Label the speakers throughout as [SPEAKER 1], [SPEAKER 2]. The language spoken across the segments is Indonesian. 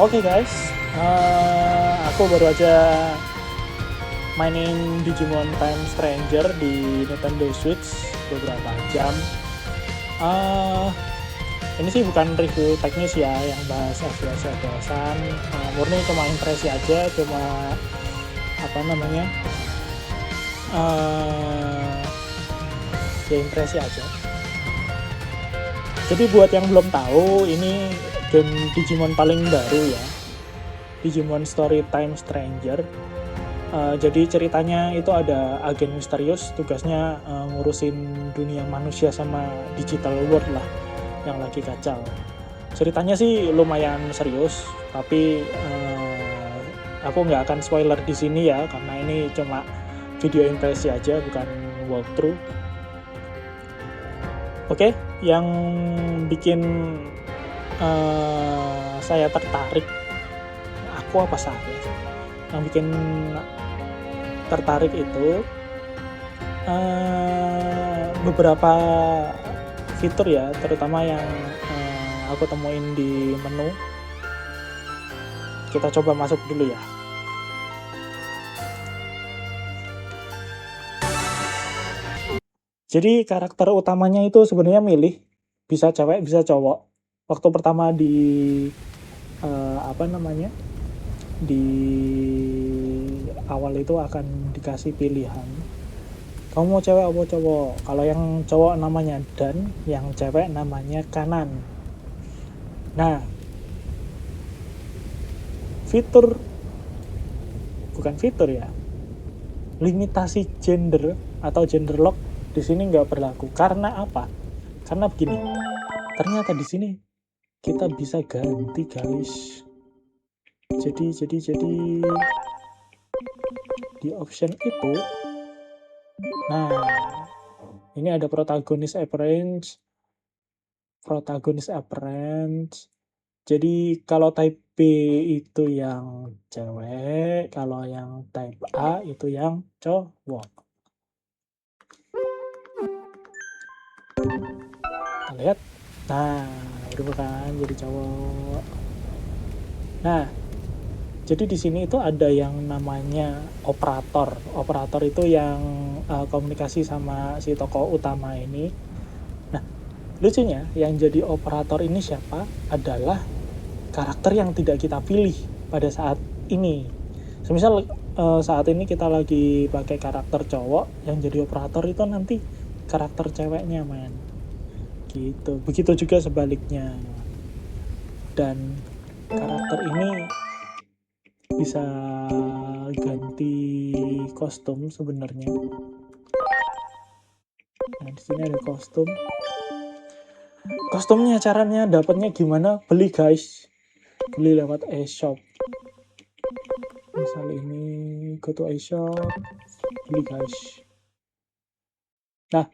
[SPEAKER 1] Oke guys, aku baru aja mainin Digimon Time Stranger di Nintendo Switch beberapa jam. Eh, ini sih bukan review teknis ya, yang bahas FPS-an. Murni cuma impresi aja, cuma apa namanya? Ya impresi aja. Jadi buat yang belum tahu, ini game Digimon paling baru ya, Digimon Story Time Stranger. Jadi ceritanya itu ada agen misterius, tugasnya ngurusin dunia manusia sama digital world lah yang lagi kacau. Ceritanya sih lumayan serius, tapi aku nggak akan spoiler di sini ya, karena ini cuma video impresi aja, bukan walkthrough. Oke, yang bikin saya tertarik, aku apa saya? Yang bikin tertarik itu beberapa fitur ya, terutama yang aku temuin di menu. Kita coba masuk dulu ya. Jadi karakter utamanya itu sebenarnya milih, bisa cewek bisa cowok. Waktu pertama di di awal itu akan dikasih pilihan, kamu mau cewek atau cowok. Kalau yang cowok namanya Dan, yang cewek namanya Kanan. Nah, bukan fitur ya, limitasi gender atau gender lock di sini nggak berlaku. Karena apa? Karena begini, ternyata di sini kita bisa ganti guys. Jadi di option itu, nah ini ada protagonis appearance. Jadi kalau type B itu yang cewek, kalau yang type A itu yang cowok. Kita lihat. Nah, udah kan jadi cowok. Nah, jadi di sini itu ada yang namanya operator. Operator itu yang komunikasi sama si tokoh utama ini. Nah, lucunya yang jadi operator ini siapa? Adalah karakter yang tidak kita pilih pada saat ini. Semisal saat ini kita lagi pakai karakter cowok, yang jadi operator itu nanti karakter ceweknya, men. Gitu. Begitu juga sebaliknya. Dan karakter ini bisa ganti kostum sebenarnya. Nah, di sini ada kostum. Kostumnya caranya dapatnya gimana? Beli guys. Beli lewat eShop. Misal ini go to eShop, beli guys. Nah,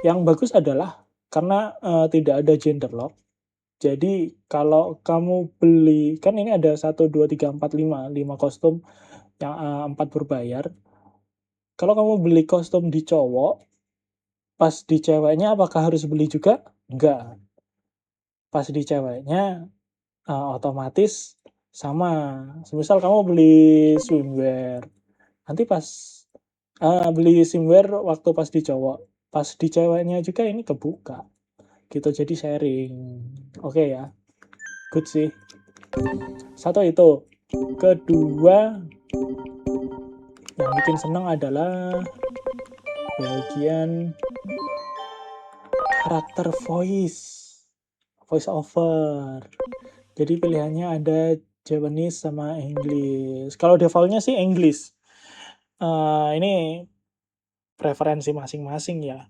[SPEAKER 1] yang bagus adalah karena tidak ada gender lock. Jadi kalau kamu beli, kan ini ada 1, 2, 3, 4, 5 kostum, yang 4 berbayar. Kalau kamu beli kostum di cowok, pas di ceweknya apakah harus beli juga? Enggak. Pas di ceweknya otomatis sama. Semisal kamu beli swimwear, nanti pas beli swimwear waktu pas di cowok, pas di ceweknya juga ini kebuka. Gitu, jadi sharing. Oke ya. Good sih. Satu itu. Kedua, yang bikin seneng adalah bagian karakter voice over. Jadi pilihannya ada Japanese sama English. Kalau defaultnya sih English. Ini preferensi masing-masing ya.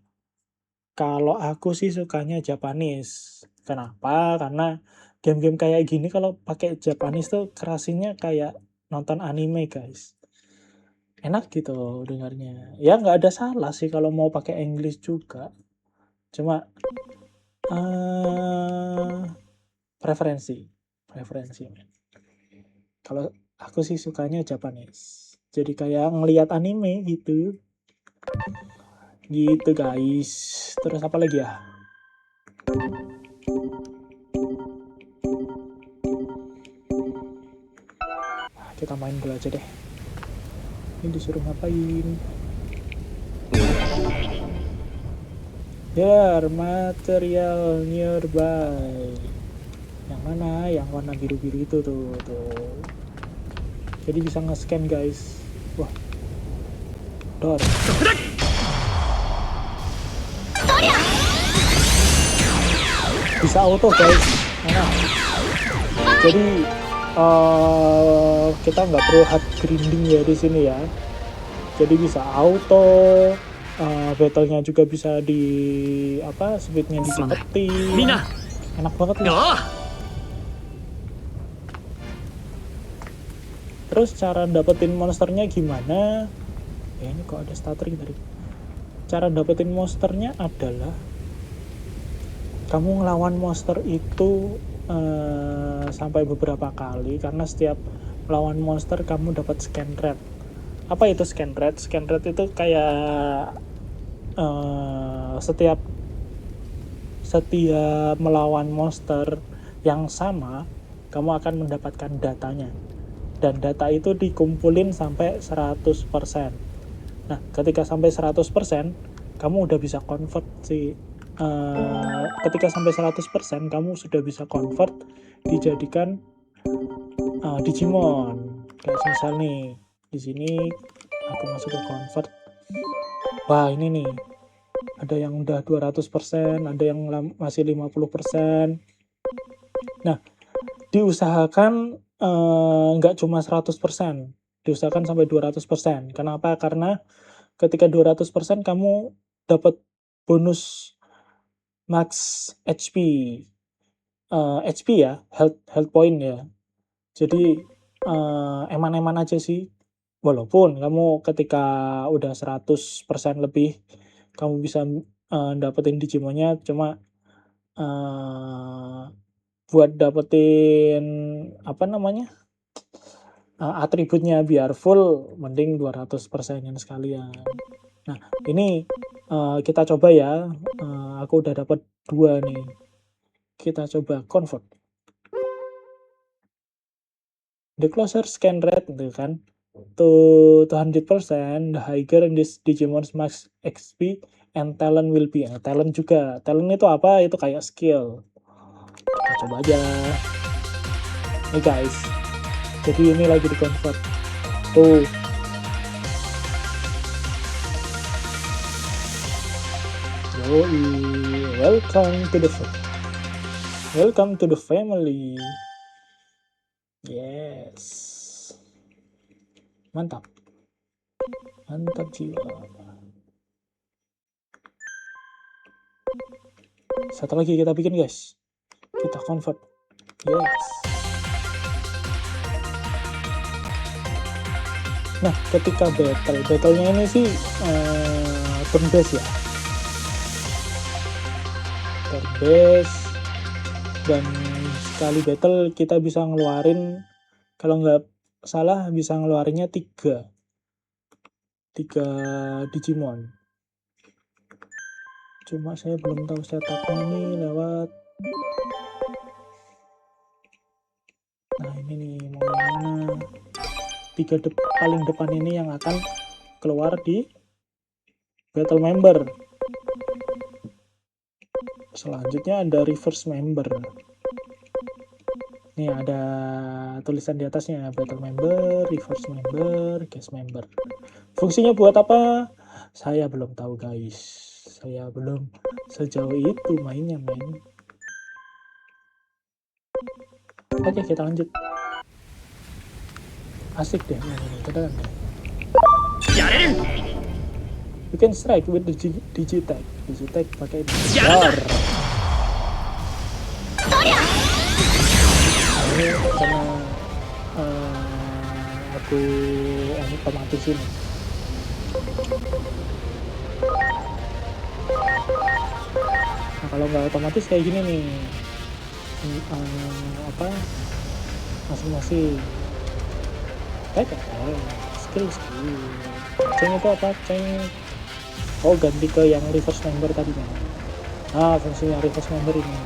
[SPEAKER 1] Kalau aku sih sukanya Japanese. Kenapa? Karena game-game kayak gini kalau pakai Japanese tuh kerasinya kayak nonton anime guys. Enak gitu dengarnya. Ya nggak ada salah sih kalau mau pakai English juga. Cuma preferensi. Kalau aku sih sukanya Japanese. Jadi kayak ngelihat anime gitu. Gitu guys. Terus apa lagi ya? kita main dulu aja deh. Ini disuruh ngapain? There, material nearby. Yang mana? Yang warna biru-biru itu tuh. Jadi bisa nge-scan guys. Wah, door. Bisa auto guys. Nah, jadi kita nggak perlu hard grinding ya di sini ya. Jadi bisa auto. Battle-nya juga bisa di speednya dicepetin. Enak banget loh. Terus cara dapetin monsternya gimana? Ya ini kok ada stuttering tadi. Cara dapetin monsternya adalah kamu ngelawan monster itu sampai beberapa kali, karena setiap melawan monster kamu dapat scan rate. Apa itu scan rate? Scan rate itu kayak setiap melawan monster yang sama, kamu akan mendapatkan datanya. Dan data itu dikumpulin sampai 100%. Nah, ketika sampai 100%, kamu udah bisa convert sih. Ketika sampai 100%, kamu sudah bisa convert dijadikan Digimon. Kayak misal nih, di sini aku masuk ke convert. Wah, ini nih. Ada yang udah 200%, ada yang masih 50%. Nah, diusahakan nggak cuma 100%, diusahakan sampai 200%. Kenapa? Karena ketika 200% kamu dapat bonus max HP, HP ya, health point ya. Jadi eman-eman aja sih. Walaupun kamu ketika udah 100% lebih, kamu bisa dapetin Digimonnya, cuma buat dapetin atributnya biar full, mending 200%-in sekalian. Nah, ini kita coba ya. Aku udah dapat 2 nih. Kita coba convert. The closer scan rate gitu kan, to 200%, the higher this Digimon's max XP and talent will be. Talent juga. Talent itu apa? Itu kayak skill. Kita coba aja. Nih guys. Jadi ini lagi di convert. Tuh. Yoi. Welcome to the family. Yes. Mantap. Mantap jiwa. Satu lagi kita bikin guys. Kita convert. Yes. Nah, ketika battle-nya ini sih turn based ya. Turn based, dan sekali battle kita bisa ngeluarin, kalau nggak salah bisa ngeluarinnya 3 Digimon. Cuma saya belum tahu setupnya ini lewat. Nah ini nih, mau yang mana? 3 paling depan ini yang akan keluar di battle member. Selanjutnya ada reverse member. Nih ada tulisan di atasnya, battle member, reverse member, guest member. Fungsinya buat apa? Saya belum tahu guys. Saya belum sejauh itu mainnya men. Oke, kita lanjut. Asik deh ini, keren deh. You can strike with the Digitech. Digitech pakai Digitar. Ini karena aku otomatis ini. Nah kalau nggak otomatis kayak gini nih, masing-masing skill. Ceng itu apa? Ganti ke yang reverse member tadi kan. Nah fungsinya reverse member ini.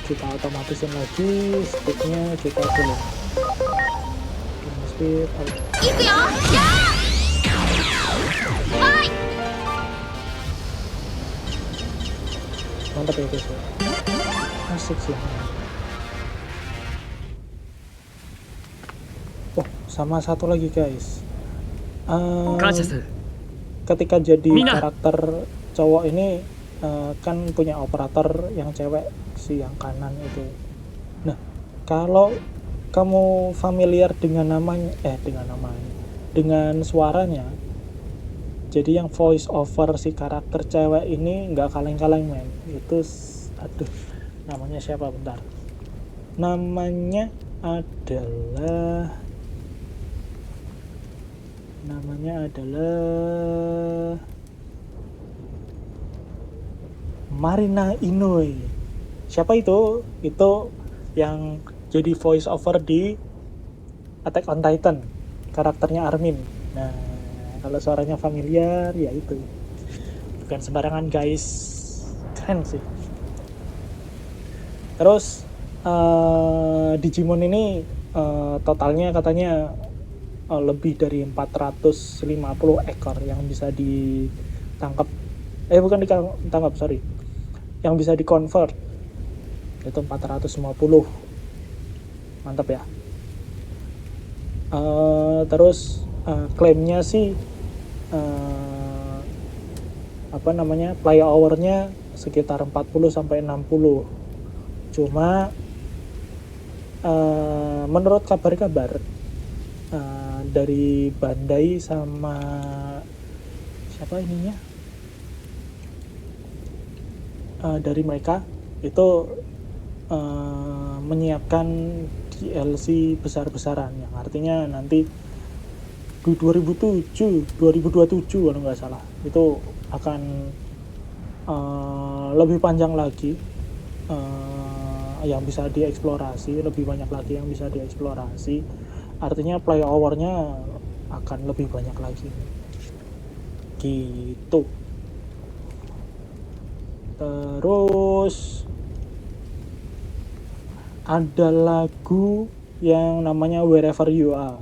[SPEAKER 1] kita otomatisin lagi, speednya kita tulis speed mantap ya guys ya, asik sih. Oh, sama satu lagi guys, ketika jadi karakter cowok ini kan punya operator yang cewek, si yang kanan itu. Nah, kalau kamu familiar dengan dengan suaranya, jadi yang voice over si karakter cewek ini nggak kaleng-kaleng men. Itu aduh, namanya siapa bentar, namanya adalah Marina Inoue. Siapa itu? Itu yang jadi voice over di Attack on Titan, karakternya Armin. Nah, kalau suaranya familiar ya itu bukan sembarangan guys, keren sih. Terus Digimon ini totalnya katanya lebih dari 450 ekor yang bisa ditangkap, bukan ditangkap, sorry, yang bisa di-convert itu 450. Mantap ya. Terus klaimnya sih play hour-nya sekitar 40 sampai 60. Cuma menurut kabar-kabar dari Bandai sama siapa ininya, dari mereka itu menyiapkan DLC besar-besaran yang artinya nanti di 2027 kalau nggak salah itu akan lebih panjang lagi, yang bisa dieksplorasi, lebih banyak lagi yang bisa dieksplorasi, artinya play hour-nya akan lebih banyak lagi gitu. Terus ada lagu yang namanya Wherever You Are,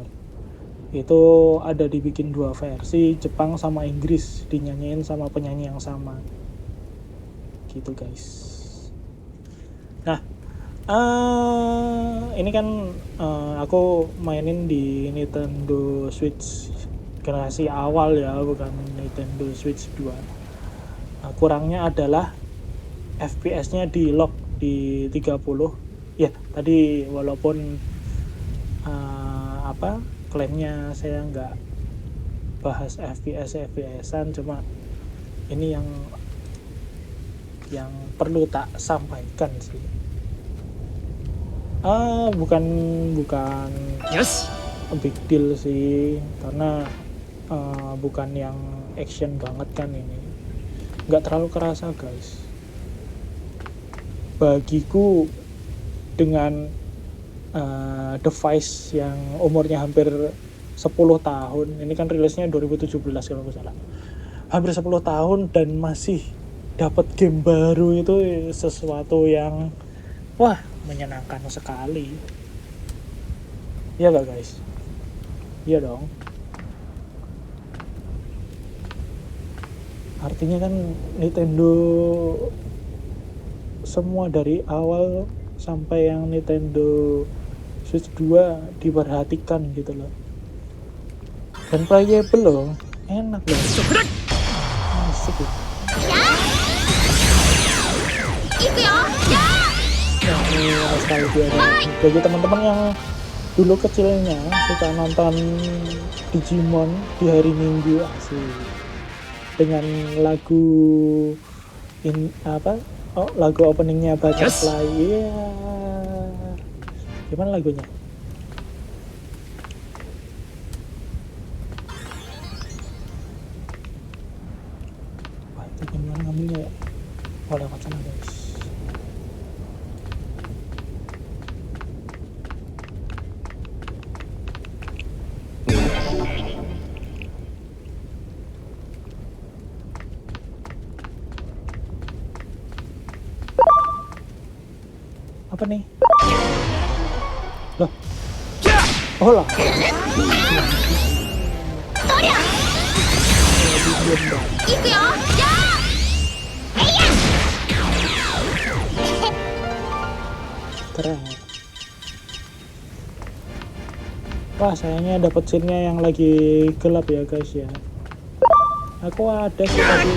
[SPEAKER 1] itu ada dibikin 2 versi, Jepang sama Inggris, dinyanyiin sama penyanyi yang sama gitu guys. Nah, ini kan aku mainin di Nintendo Switch generasi awal ya, bukan Nintendo Switch 2. Kurangnya adalah FPS-nya di lock di 30. Ya, tadi walaupun klaimnya saya nggak bahas FPS-an, cuma ini yang perlu tak sampaikan sih. Bukan yes, a big deal sih, karena bukan yang action banget kan ini. Nggak terlalu kerasa guys. Bagiku dengan device yang umurnya hampir 10 tahun, ini kan rilisnya 2017 kalau nggak salah, hampir 10 tahun dan masih dapat game baru, itu sesuatu yang wah menyenangkan sekali. Iya gak guys? Iya dong. Artinya kan Nintendo semua dari awal sampai yang Nintendo Switch 2 diperhatikan gitu loh, dan playable loh, enak loh, asik loh. Nah, ini nostalgia bagi teman-teman yang dulu kecilnya suka nonton Digimon di hari Minggu, asik, dengan lagu lagu openingnya Butterfly. Iya, gimana lagunya? Wah, itu gimana ngambilnya ya? Oh, lewat sana guys. Apa nih? Loh. Oh lah. Keren. Wah, sayangnya dapat scene-nya yang lagi gelap ya guys ya. Aku ada sih tadi.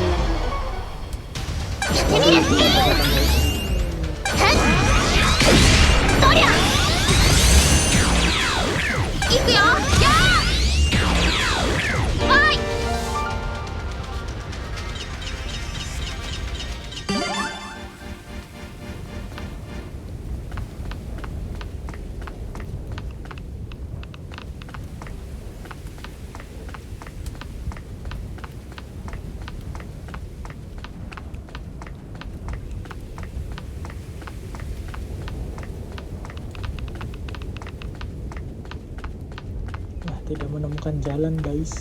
[SPEAKER 1] Wah, tidak menemukan jalan guys.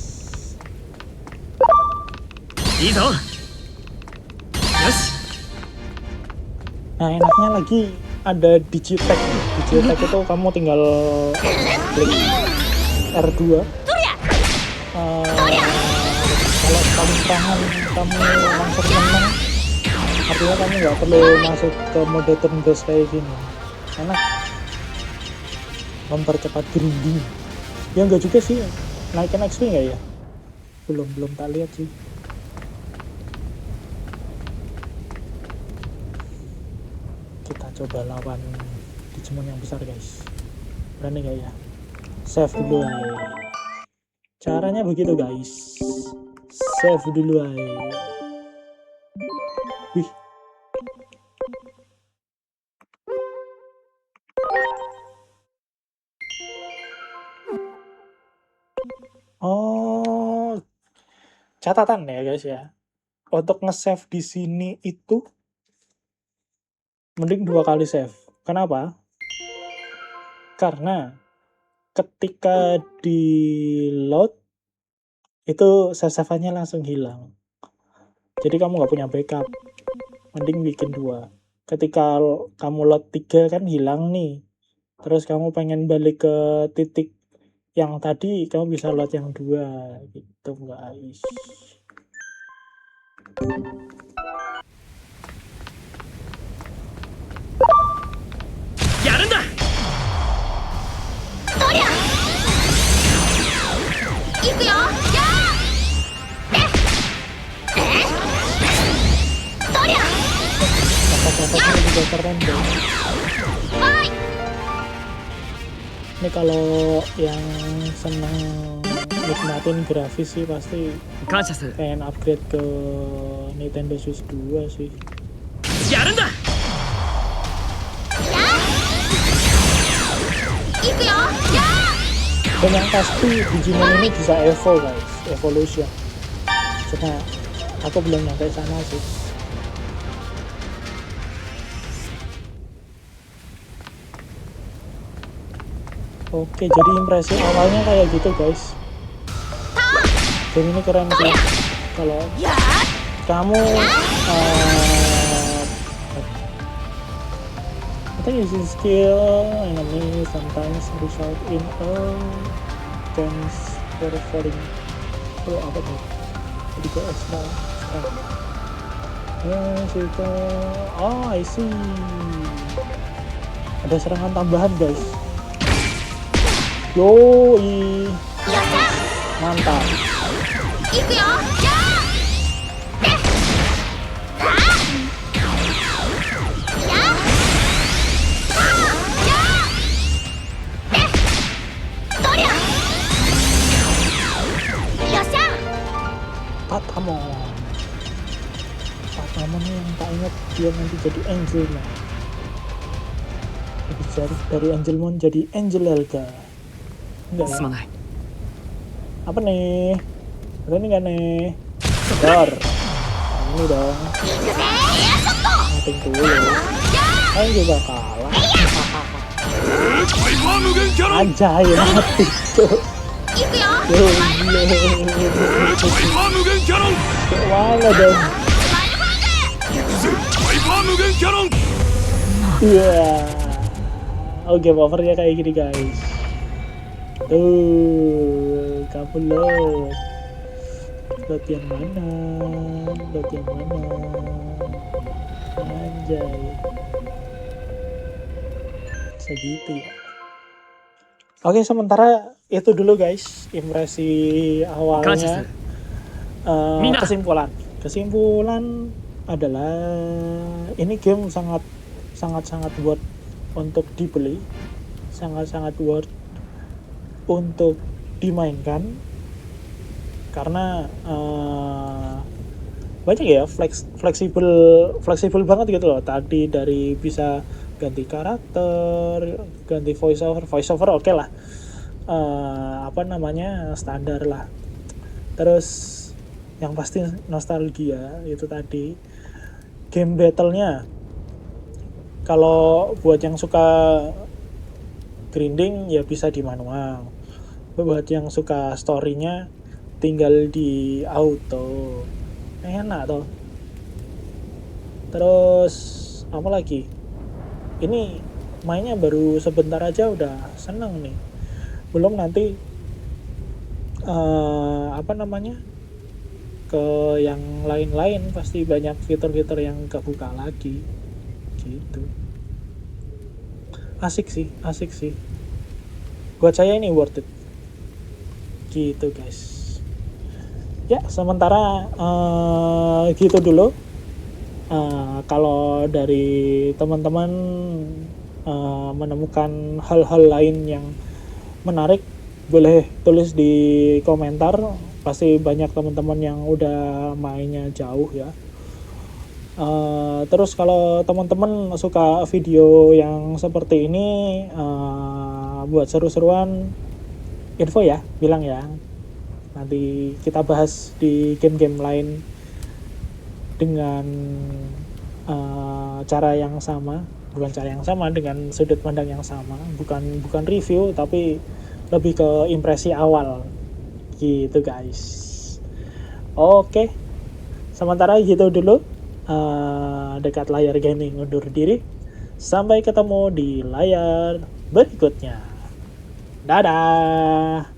[SPEAKER 2] Izo. Yoshi.
[SPEAKER 1] Nah, enaknya lagi ada digitech. Digitech itu kamu tinggal klik R2. Kalau kamu serangan kamu langsung menang, artinya kamu nggak perlu masuk ke mode turn based kayak gini. Enak, mempercepat grinding. Ya enggak juga sih, naikin XP nggak ya? Belum tak lihat sih. Kita coba lawan Digimon yang besar guys. Berani nggak ya? Save dulu aja. Caranya begitu guys. Save dulu aja. Wih. Oh, catatan ya guys ya. Untuk nge-save di sini itu mending 2 kali save. Kenapa? Karena ketika di load itu save-save-nya langsung hilang. Jadi kamu nggak punya backup. Mending bikin 2. Ketika kamu load 3 kan hilang nih. Terus kamu pengen balik ke titik yang tadi, kamu bisa load yang 2 gitu guys.
[SPEAKER 2] Yarunda.
[SPEAKER 1] Kata-katanya juga keren deh. Ini kalau yang seneng nikmatin grafis sih pasti pengen upgrade ke Nintendo Switch 2 sih.
[SPEAKER 2] Yarunda.
[SPEAKER 1] Dan yang pasti Digimon ini bisa evo guys, evolution. Cuma aku belum nyampe sana sih. Oke, jadi impresi awalnya kayak gitu guys. Dan ini keren sih. Kalau kamu I think using skill enemy sometimes result in a chance for falling. Oh, apa tuh? Jadi ke extra. Situ. Oh, I see. Ada serangan tambahan guys. Yoi, mantap. Patamon yang tak ingat dia nanti jadi Angelmon. Lebih dari Angelmon jadi Angel Elga. Enggak ya? Apa nih? Ini kan nih? Dor. Ini dong. Mating dulu. Ayo juga kalah. Aja ya mati tuh. Mana dong? Iya. Oh, game overnya kayak gini guys. Tuh, kamu load yang mana? Load yang mana? Anjay, segitu ya. Oke, sementara itu dulu guys, impresi
[SPEAKER 2] 感謝す
[SPEAKER 1] awalnya.
[SPEAKER 2] るみんな
[SPEAKER 1] Kesimpulan adalah ini game sangat worth untuk dibeli, sangat worth untuk dimainkan karena banyak ya, fleksibel banget gitu loh. Tadi dari bisa ganti karakter, ganti voice over oke lah. Apa namanya, standar lah. Terus yang pasti nostalgia itu tadi. Game battle-nya, kalau buat yang suka grinding ya bisa di manual. Buat yang suka story-nya tinggal di auto. Enak toh. Terus apa lagi? Ini mainnya baru sebentar aja udah seneng nih. Belum nanti apa namanya, ke yang lain-lain pasti banyak fitur-fitur yang kebuka lagi gitu. Asik sih buat saya, ini worth it gitu guys. Ya sementara gitu dulu. Kalau dari teman-teman menemukan hal-hal lain yang menarik, boleh tulis di komentar. Pasti banyak teman-teman yang udah mainnya jauh ya. Terus kalau teman-teman suka video yang seperti ini, buat seru-seruan, info ya, bilang ya. Nanti kita bahas di game-game lain dengan cara yang sama, dengan sudut pandang yang sama, bukan review tapi lebih ke impresi awal gitu guys. Oke, sementara gitu dulu. Dekat layar gaming undur diri. Sampai ketemu di layar berikutnya. Dadah.